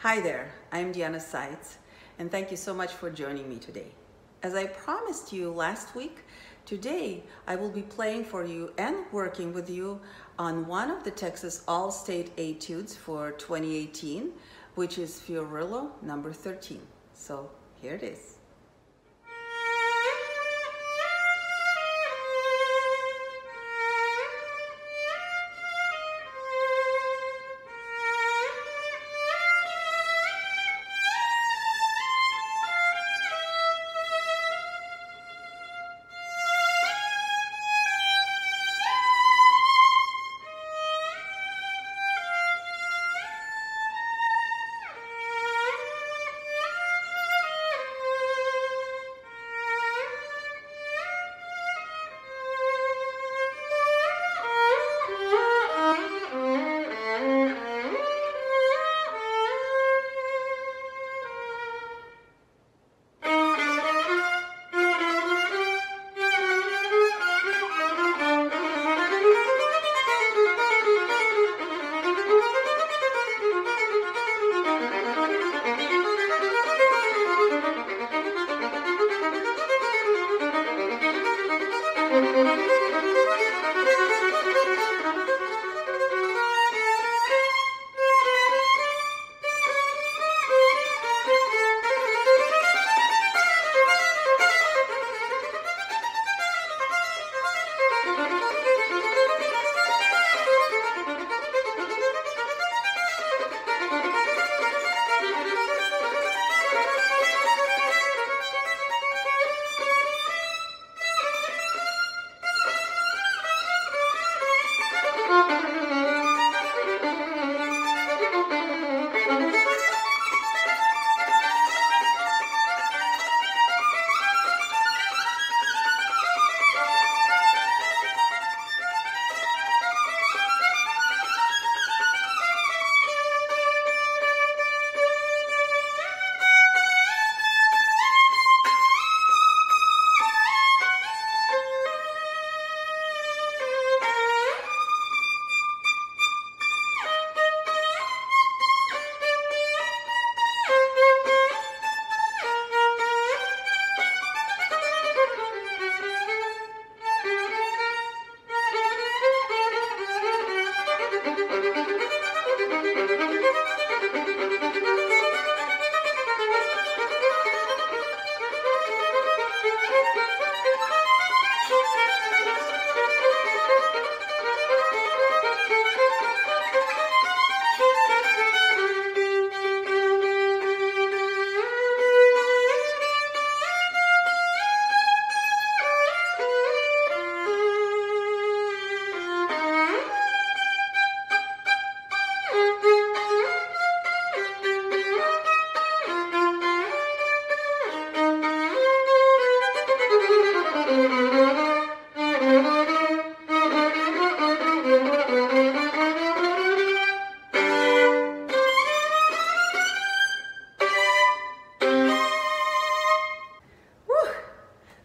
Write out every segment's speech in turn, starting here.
Hi there, I'm Diana Seitz, and thank you so much for joining me today. As I promised you last week, today I will be playing for you and working with you on one of the Texas All-State Etudes for 2018, which is Fiorillo number 13. So here it is.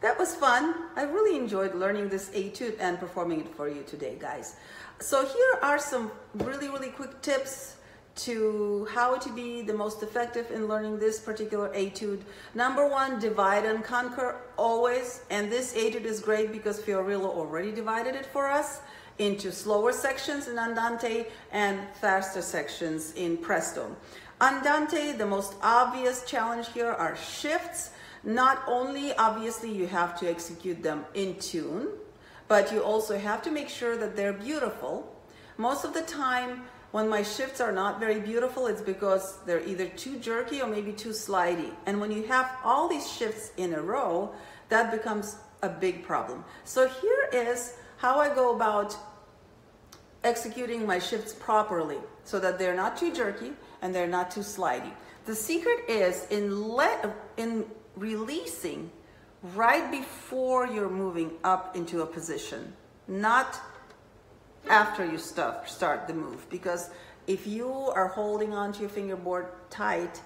That was fun. I really enjoyed learning this etude and performing it for you today, guys. So here are some really quick tips to how to be the most effective in learning this particular etude. Number one, divide and conquer always. And this etude is great because Fiorillo already divided it for us into slower sections in Andante and faster sections in Presto. Andante, the most obvious challenge here are shifts. Not only, obviously, you have to execute them in tune, but you also have to make sure that they're beautiful. Most of the time, when my shifts are not very beautiful, it's because they're either too jerky or maybe too slidey. And when you have all these shifts in a row, that becomes a big problem. So here is how I go about executing my shifts properly so that they're not too jerky and they're not too slidey. The secret is in releasing right before you're moving up into a position, not after you start the move. Because if you are holding onto your fingerboard tight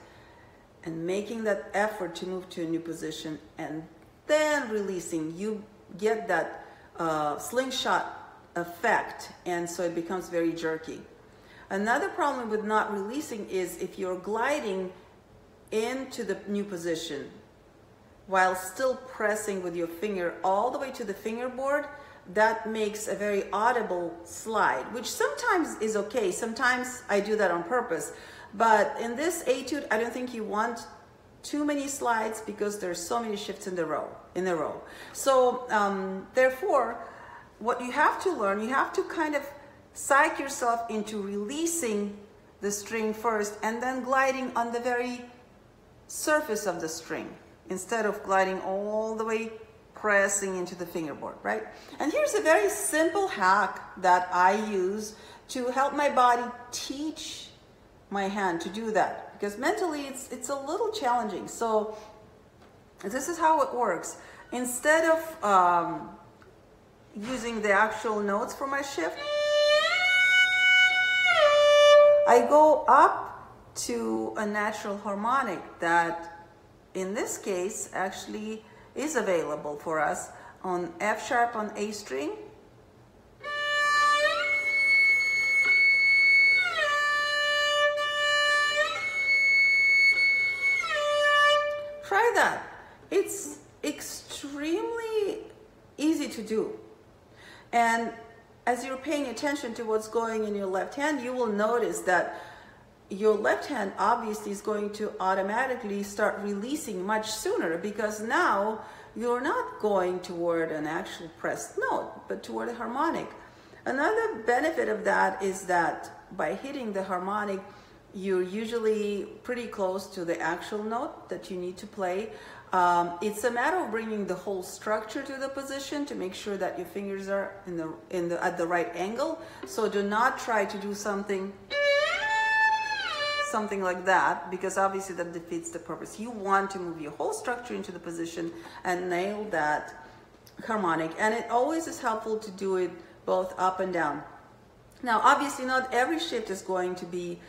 and making that effort to move to a new position and then releasing, you get that slingshot effect, and so it becomes very jerky. Another problem with not releasing is if you're gliding into the new position while still pressing with your finger all the way to the fingerboard, that makes a very audible slide, which sometimes is okay. Sometimes I do that on purpose. But in this etude, I don't think you want too many slides because there's so many shifts in a row. So therefore, what you have to learn, you have to kind of psych yourself into releasing the string first and then gliding on the very surface of the string instead of gliding all the way pressing into the fingerboard, right? And here's a very simple hack that I use to help my body teach my hand to do that, because mentally it's a little challenging. So this is how it works. Instead of using the actual notes for my shift, I go up to a natural harmonic that in this case actually is available for us on F sharp on A string, try that. It's extremely easy to do, and as you're paying attention to what's going in your left hand, you will notice that your left hand obviously is going to automatically start releasing much sooner, because now you're not going toward an actual pressed note, but toward a harmonic. Another benefit of that is that by hitting the harmonic, you're usually pretty close to the actual note that you need to play. It's a matter of bringing the whole structure to the position to make sure that your fingers are at the right angle. So do not try to do something like that, because obviously that defeats the purpose. You want to move your whole structure into the position and nail that harmonic. And it always is helpful to do it both up and down. Now, obviously not every shift is going to be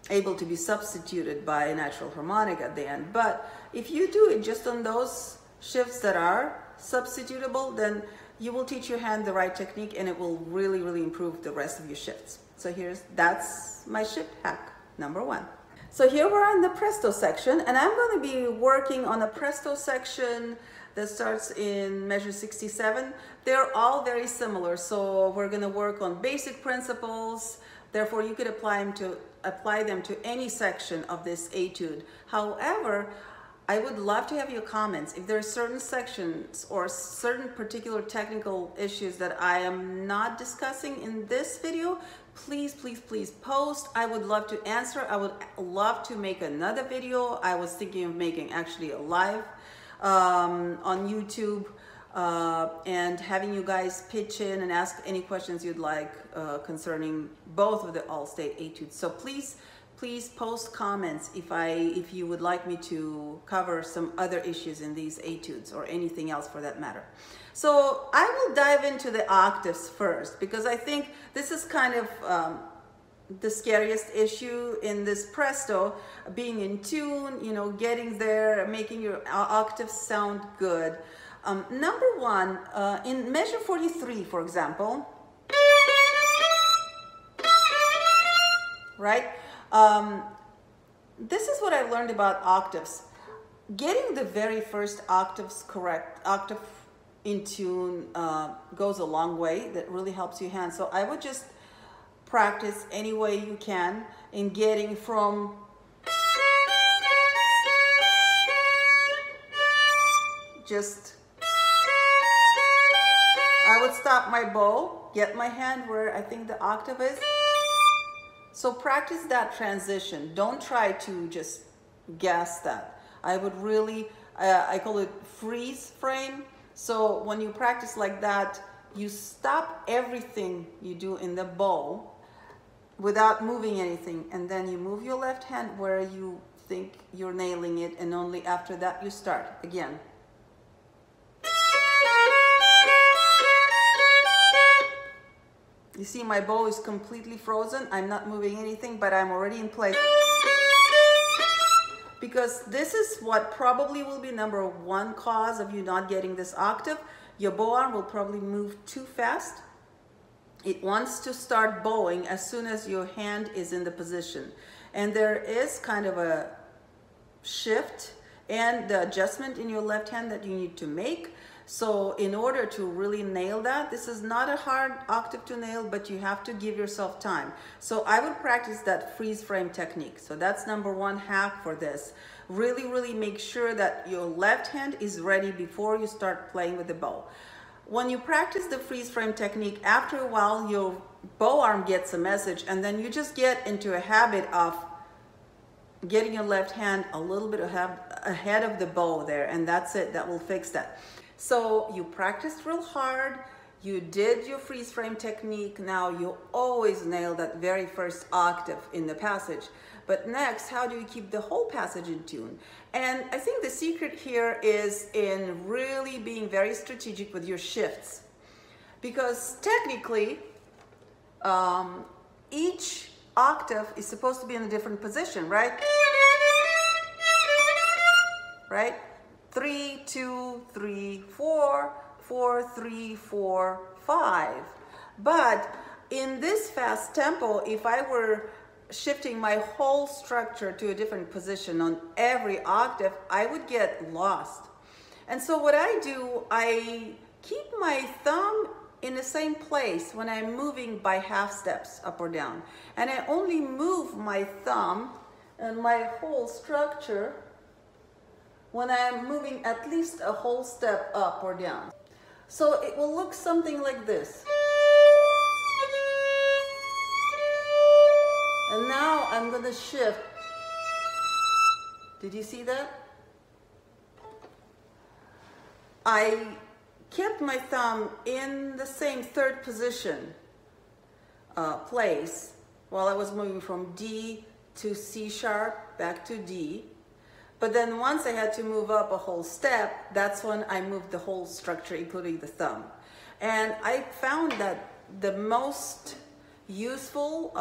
able to be substituted by a natural harmonic at the end. But if you do it just on those shifts that are substitutable, then you will teach your hand the right technique, and it will really, really improve the rest of your shifts. So that's my shift hack number 1. So here we're in the presto section, and I'm going to be working on a presto section that starts in measure 67. They're all very similar, so we're going to work on basic principles. Therefore, you could apply them to any section of this etude. However, I would love to have your comments. If there are certain sections or certain particular technical issues that I am not discussing in this video, please, please, please post. I would love to answer. I would love to make another video. I was thinking of making actually a live on YouTube and having you guys pitch in and ask any questions you'd like concerning both of the all-state etudes. So please post comments if you would like me to cover some other issues in these etudes or anything else for that matter. So I will dive into the octaves first, because I think this is kind of the scariest issue in this presto, being in tune, you know, getting there, making your octaves sound good. Number 1, in measure 43, for example, right? This is what I learned about octaves. Getting the very first octaves correct, octave in tune, goes a long way. That really helps your hand. So I would just practice any way you can in getting from I would stop my bow, get my hand where I think the octave is. So practice that transition. Don't try to just guess that. I would really, I call it freeze frame. So when you practice like that, you stop everything you do in the bow without moving anything. And then you move your left hand where you think you're nailing it. And only after that you start again. You see, my bow is completely frozen. I'm not moving anything, but I'm already in place. Because this is what probably will be number 1 cause of you not getting this octave. Your bow arm will probably move too fast. it wants to start bowing as soon as your hand is in the position. And there is kind of a shift and the adjustment in your left hand that you need to make. So in order to really nail that, this is not a hard octave to nail, but you have to give yourself time. So I would practice that freeze frame technique. So that's number one hack for this. Really make sure that your left hand is ready before you start playing with the bow. When you practice the freeze frame technique, after a while your bow arm gets a message, and then you just get into a habit of getting your left hand a little bit ahead of the bow there, and that's it. That will fix that. So you practiced real hard, you did your freeze frame technique, now you always nail that very first octave in the passage. But next, how do you keep the whole passage in tune? And I think the secret here is in really being very strategic with your shifts. Because technically, each octave is supposed to be in a different position, right? Right? 3, 2, 3, 4, 4, 3, 4, 5. But in this fast tempo, if I were shifting my whole structure to a different position on every octave, I would get lost. And so what I do, I keep my thumb in the same place when I'm moving by half steps up or down. And I only move my thumb and my whole structure when I'm moving at least a whole step up or down. So it will look something like this. And now I'm going to shift. Did you see that? I kept my thumb in the same third position place while I was moving from D to C sharp back to D. But then once I had to move up a whole step, that's when I moved the whole structure, including the thumb. And I found that the most useful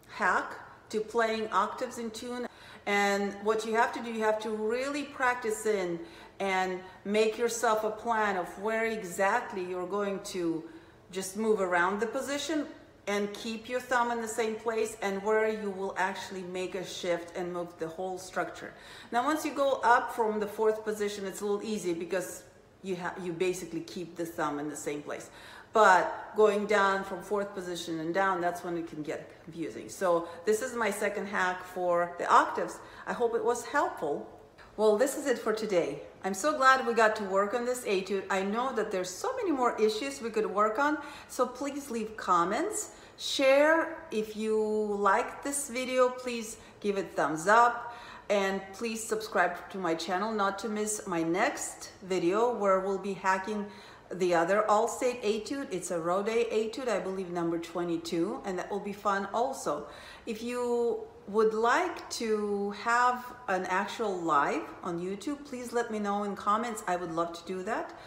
hack to playing octaves in tune, and what you have to do, you have to really practice in and make yourself a plan of where exactly you're going to just move around the position and keep your thumb in the same place, and where you will actually make a shift and move the whole structure. Now once you go up from the fourth position, it's a little easy because you basically keep the thumb in the same place. But going down from fourth position and down, that's when it can get confusing. So this is my second hack for the octaves. I hope it was helpful. Well, this is it for today. I'm so glad we got to work on this etude. I know that there's so many more issues we could work on, so please leave comments. Share if you like this video, please give it thumbs up, and please subscribe to my channel not to miss my next video where we'll be hacking the other all-state etude. It's a Rode etude, I believe number 22, and that will be fun also. If you would like to have an actual live on YouTube, please let me know in comments. I would love to do that.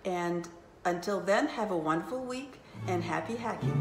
And until then, have a wonderful week and happy hacking.